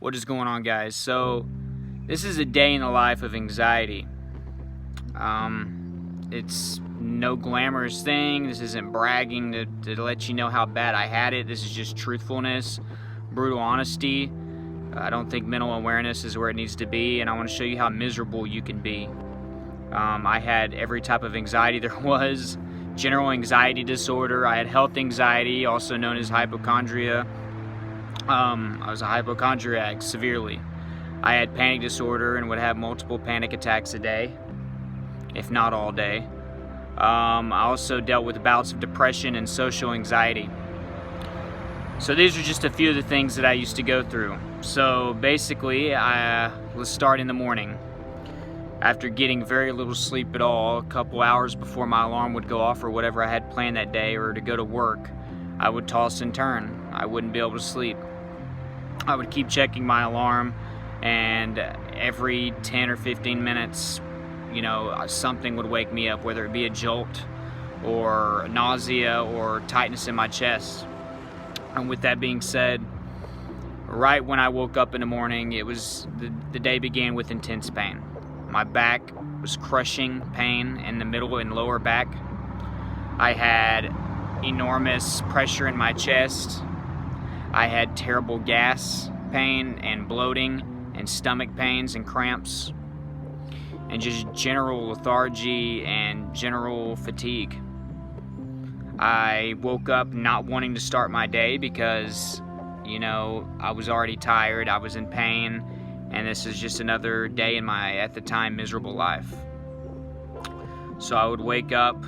What is going on, guys? So this is a day in the life of anxiety. It's no glamorous thing. This isn't bragging to let you know how bad I had it. This is just truthfulness, brutal honesty. I don't think mental awareness is where it needs to be, and I want to show you how miserable you can be. I had every type of anxiety there was. General anxiety disorder. I had health anxiety, also known as hypochondria. I was a hypochondriac severely. I had panic disorder and would have multiple panic attacks a day, if not all day. I also dealt with bouts of depression and social anxiety. So these are just a few of the things that I used to go through. So basically, let's start in the morning. After getting very little sleep at all, a couple hours before my alarm would go off or whatever I had planned that day or to go to work, I would toss and turn. I wouldn't be able to sleep. I would keep checking my alarm, and every 10 or 15 minutes, something would wake me up, whether it be a jolt or nausea or tightness in my chest. And with that being said, right when I woke up in the morning, it was the day began with intense pain. My back was crushing pain in the middle and lower back. I had enormous pressure in my chest. I had terrible gas pain and bloating and stomach pains and cramps and just general lethargy and general fatigue. I woke up not wanting to start my day because, I was already tired, I was in pain, and this is just another day in my, at the time, miserable life. So I would wake up,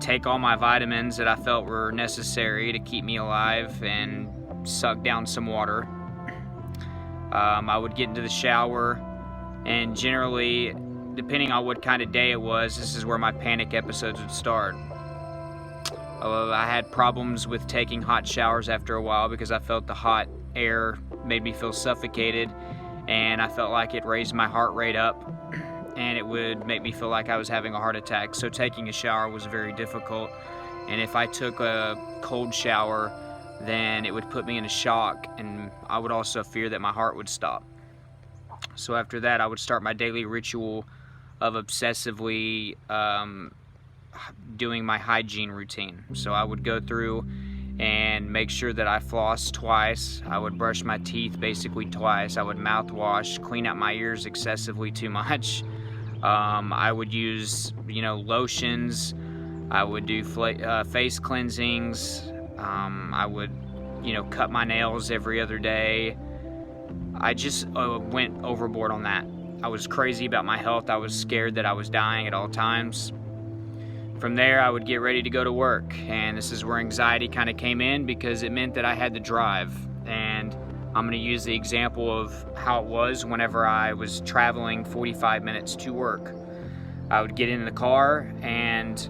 take all my vitamins that I felt were necessary to keep me alive, and suck down some water. I would get into the shower, and generally, depending on what kind of day it was, this is where my panic episodes would start. I had problems with taking hot showers after a while because I felt the hot air made me feel suffocated, and I felt like it raised my heart rate up, and it would make me feel like I was having a heart attack. So taking a shower was very difficult, and if I took a cold shower, then it would put me in a shock, and I would also fear that my heart would stop. So after that, I would start my daily ritual of obsessively doing my hygiene routine. So I would go through and make sure that I floss twice. I would brush my teeth basically twice. I would mouthwash, clean out my ears excessively too much. I would use, lotions. I would do face cleansings. I would, cut my nails every other day. I just went overboard on that. I was crazy about my health. I was scared that I was dying at all times. From there, I would get ready to go to work, and this is where anxiety kind of came in because it meant that I had to drive. And I'm going to use the example of how it was whenever I was traveling 45 minutes to work. I would get in the car, and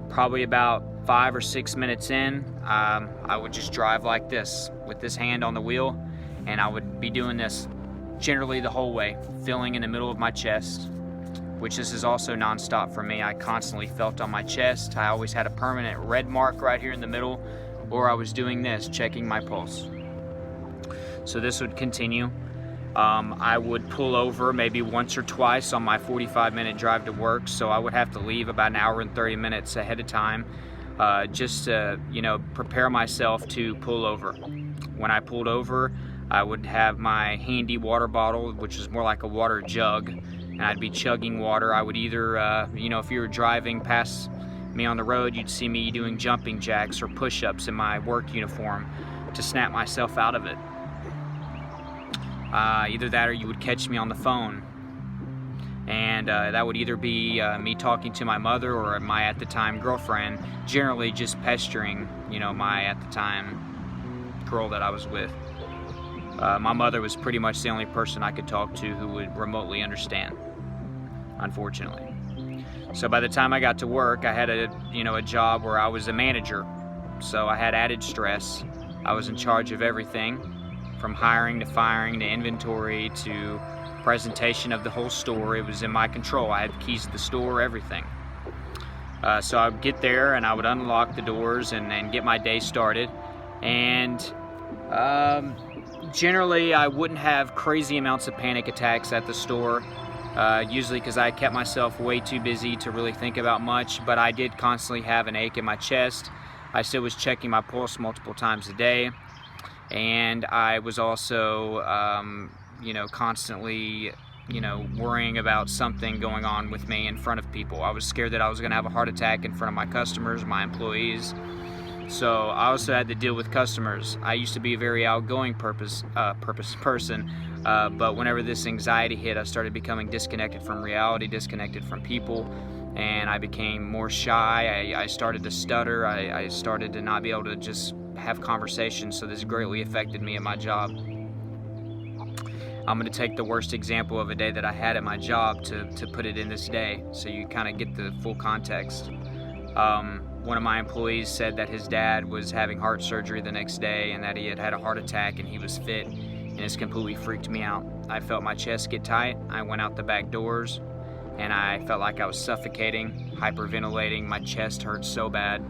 probably about 5 or 6 minutes in, I would just drive like this with this hand on the wheel, and I would be doing this generally the whole way, feeling in the middle of my chest, which this is also nonstop for me. I constantly felt on my chest. I always had a permanent red mark right here in the middle, or I was doing this, checking my pulse. So this would continue. I would pull over maybe once or twice on my 45-minute drive to work, so I would have to leave about an hour and 30 minutes ahead of time just to, prepare myself to pull over. When I pulled over, I would have my handy water bottle, which is more like a water jug, and I'd be chugging water. I would either, if you were driving past me on the road, you'd see me doing jumping jacks or push-ups in my work uniform to snap myself out of it. Either that or you would catch me on the phone, and that would either be me talking to my mother or my at the time girlfriend, generally just pestering my at the time girl that I was with. My mother was pretty much the only person I could talk to who would remotely understand, unfortunately. So by the time I got to work, I had a job where I was a manager, so I had added stress. I was in charge of everything, from hiring to firing to inventory to presentation of the whole store. It was in my control. I had the keys to the store, everything. So I would get there and I would unlock the doors and get my day started. And Generally, I wouldn't have crazy amounts of panic attacks at the store, usually because I kept myself way too busy to really think about much, but I did constantly have an ache in my chest. I still was checking my pulse multiple times a day, and I was also, constantly, worrying about something going on with me in front of people. I was scared that I was going to have a heart attack in front of my customers, my employees. So I also had to deal with customers. I used to be a very outgoing person, but whenever this anxiety hit, I started becoming disconnected from reality, disconnected from people, and I became more shy. I started to stutter. I started to not be able to just have conversations, so this greatly affected me at my job. I'm going to take the worst example of a day that I had at my job to put it in this day, so you kind of get the full context. One of my employees said that his dad was having heart surgery the next day and that he had had a heart attack and he was fit, and it's completely freaked me out. I felt my chest get tight. I went out the back doors and I felt like I was suffocating, hyperventilating. My chest hurt so bad.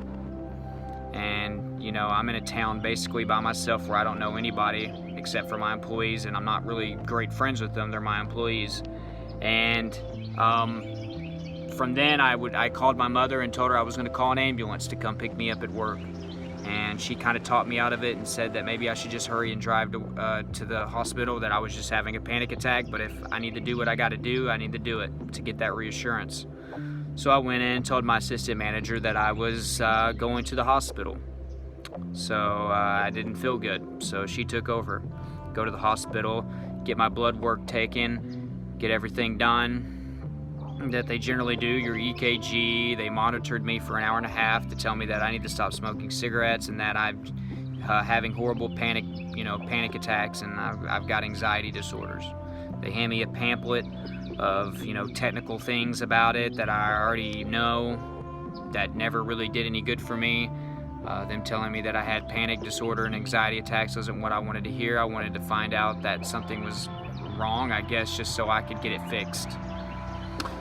And I'm in a town basically by myself where I don't know anybody except for my employees, and I'm not really great friends with them. They're my employees. And from then I called my mother and told her I was going to call an ambulance to come pick me up at work, and she kind of talked me out of it and said that maybe I should just hurry and drive to the hospital, that I was just having a panic attack, but if I need to do what I got to do, I need to do it to get that reassurance. So I went in and told my assistant manager that I was going to the hospital. So I didn't feel good, so she took over. Go to the hospital, get my blood work taken, get everything done that they generally do, your EKG. They monitored me for an hour and a half to tell me that I need to stop smoking cigarettes and that I'm having horrible panic attacks, and I've got anxiety disorders. They hand me a pamphlet of technical things about it that I already know that never really did any good for me. Them telling me that I had panic disorder and anxiety attacks wasn't what I wanted to hear. I wanted to find out that something was wrong, I guess, just so I could get it fixed.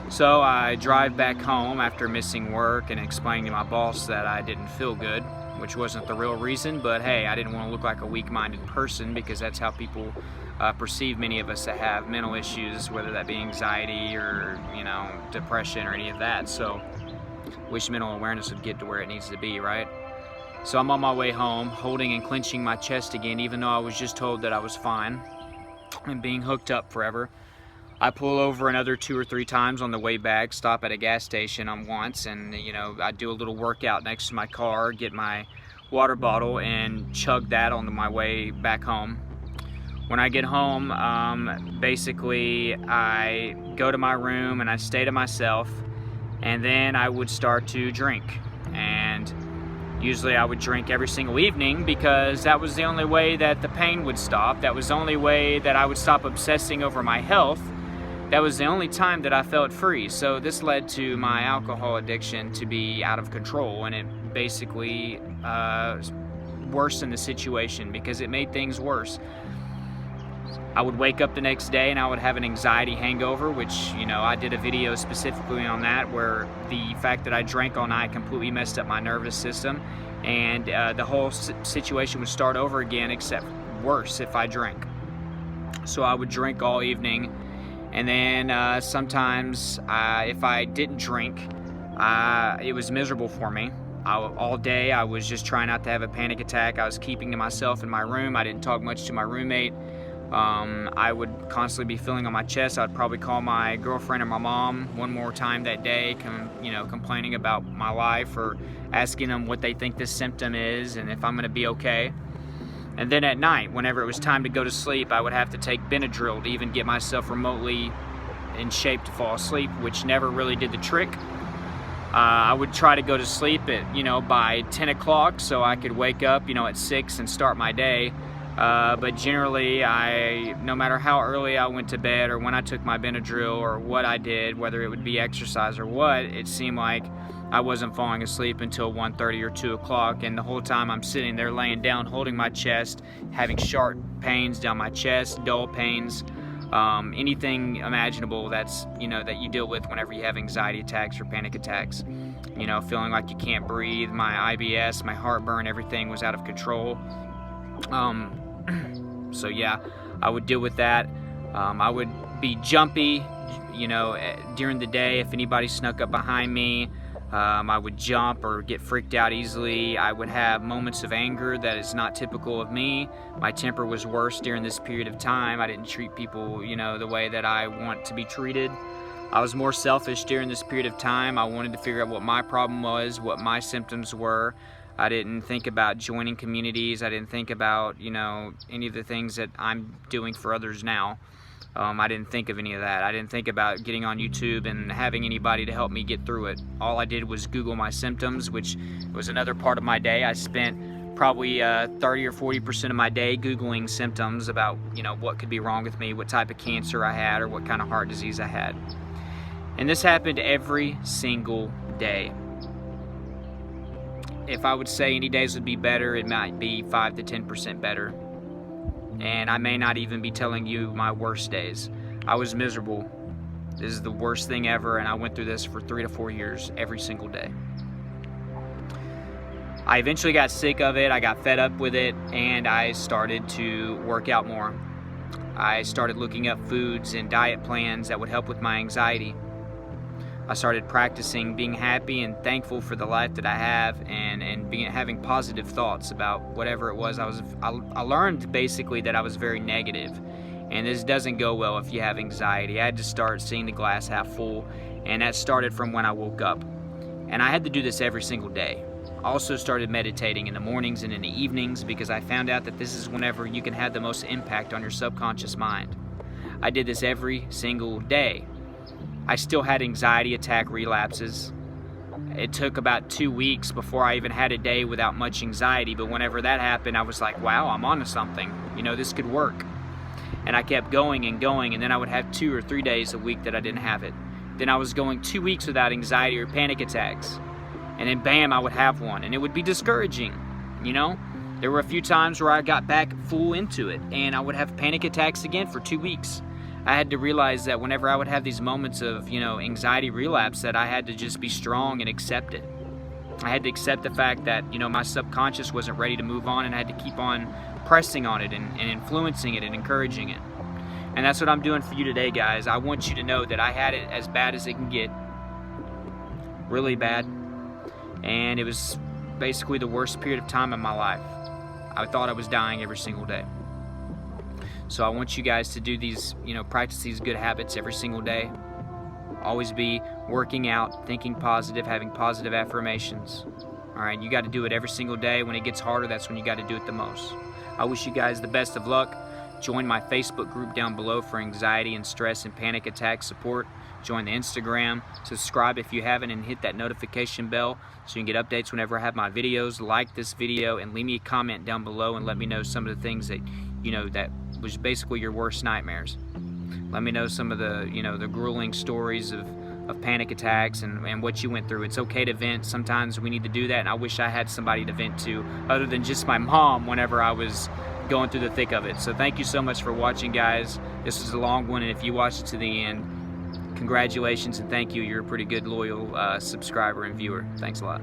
So I drive back home after missing work and explaining to my boss that I didn't feel good, which wasn't the real reason, but hey, I didn't want to look like a weak-minded person, because that's how people perceive many of us that have mental issues, whether that be anxiety or depression or any of that. So wish mental awareness would get to where it needs to be, right? So I'm on my way home, holding and clenching my chest again, even though I was just told that I was fine and being hooked up forever. I pull over another 2 or 3 times on the way back, stop at a gas station on once, and I do a little workout next to my car, get my water bottle and chug that on my way back home. When I get home, basically I go to my room and I stay to myself, and then I would start to drink. And usually I would drink every single evening because that was the only way that the pain would stop. That was the only way that I would stop obsessing over my health. That was the only time that I felt free. So this led to my alcohol addiction to be out of control, and it basically worsened the situation because it made things worse. I would wake up the next day and I would have an anxiety hangover, which, I did a video specifically on that, where the fact that I drank all night completely messed up my nervous system, and the whole situation would start over again, except worse if I drank. So I would drink all evening, and then sometimes if I didn't drink, it was miserable for me. All day I was just trying not to have a panic attack. I was keeping to myself in my room. I didn't talk much to my roommate. I would constantly be feeling on my chest. I'd probably call my girlfriend or my mom one more time that day, complaining about my life, or asking them what they think this symptom is and if I'm going to be okay. And then at night, whenever it was time to go to sleep, I would have to take Benadryl to even get myself remotely in shape to fall asleep, which never really did the trick. I would try to go to sleep at, by 10 o'clock so I could wake up, at 6 and start my day. But generally, no matter how early I went to bed or when I took my Benadryl or what I did, whether it would be exercise or what, it seemed like I wasn't falling asleep until 1:30 or 2 o'clock, and the whole time I'm sitting there laying down, holding my chest, having sharp pains down my chest, dull pains, anything imaginable that's, that you deal with whenever you have anxiety attacks or panic attacks. Feeling like you can't breathe, my IBS, my heartburn, everything was out of control. So yeah, I would deal with that. I would be jumpy, you know, during the day. If anybody snuck up behind me, I would jump or get freaked out easily. I would have moments of anger that is not typical of me. My temper was worse during this period of time. I didn't treat people, you know, the way that I want to be treated. I was more selfish during this period of time. I wanted to figure out what my problem was, what my symptoms were. I didn't think about joining communities. I didn't think about, you know, any of the things that I'm doing for others now. I didn't think of any of that. I didn't think about getting on YouTube and having anybody to help me get through it. All I did was Google my symptoms, which was another part of my day. I spent probably 30 or 40% of my day Googling symptoms about, you know, what could be wrong with me, what type of cancer I had, or what kind of heart disease I had. And this happened every single day. If I would say any days would be better, it might be 5 to 10% better. And I may not even be telling you my worst days. I was miserable. This is the worst thing ever, and I went through this for 3 to 4 years every single day. I eventually got sick of it, I got fed up with it, and I started to work out more. I started looking up foods and diet plans that would help with my anxiety. I started practicing being happy and thankful for the life that I have, and having positive thoughts about whatever it was. I learned basically that I was very negative, and this doesn't go well if you have anxiety. I had to start seeing the glass half full, and that started from when I woke up. And I had to do this every single day. I also started meditating in the mornings and in the evenings, because I found out that this is whenever you can have the most impact on your subconscious mind. I did this every single day. I still had anxiety attack relapses. It took about 2 weeks before I even had a day without much anxiety, but whenever that happened, I was like, wow, I'm onto something. You know, this could work. And I kept going, and then I would have 2 or 3 days a week that I didn't have it. Then I was going 2 weeks without anxiety or panic attacks. And then bam, I would have one, and it would be discouraging, you know? There were a few times where I got back full into it, and I would have panic attacks again for 2 weeks. I had to realize that whenever I would have these moments of, you know, anxiety relapse, that I had to just be strong and accept it. I had to accept the fact that, you know, my subconscious wasn't ready to move on, and I had to keep on pressing on it and influencing it and encouraging it. And that's what I'm doing for you today, guys. I want you to know that I had it as bad as it can get. Really bad. And it was basically the worst period of time in my life. I thought I was dying every single day. So I want you guys to do these, you know, practice these good habits every single day. Always be working out, thinking positive, having positive affirmations. All right, you got to do it every single day. When it gets harder, that's when you got to do it the most. I wish you guys the best of luck. Join my Facebook group down below for anxiety and stress and panic attack support. Join the Instagram. Subscribe if you haven't, and hit that notification bell so you can get updates whenever I have my videos. Like this video and leave me a comment down below and let me know some of the things that, you know, that was basically your worst nightmares. Let me know some of the, you know, the grueling stories of panic attacks and what you went through. It's okay to vent. Sometimes we need to do that, and I wish I had somebody to vent to other than just my mom whenever I was going through the thick of it. So thank you so much for watching, guys. This was a long one, and if you watched it to the end, congratulations and thank you. You're a pretty good loyal subscriber and viewer. Thanks a lot.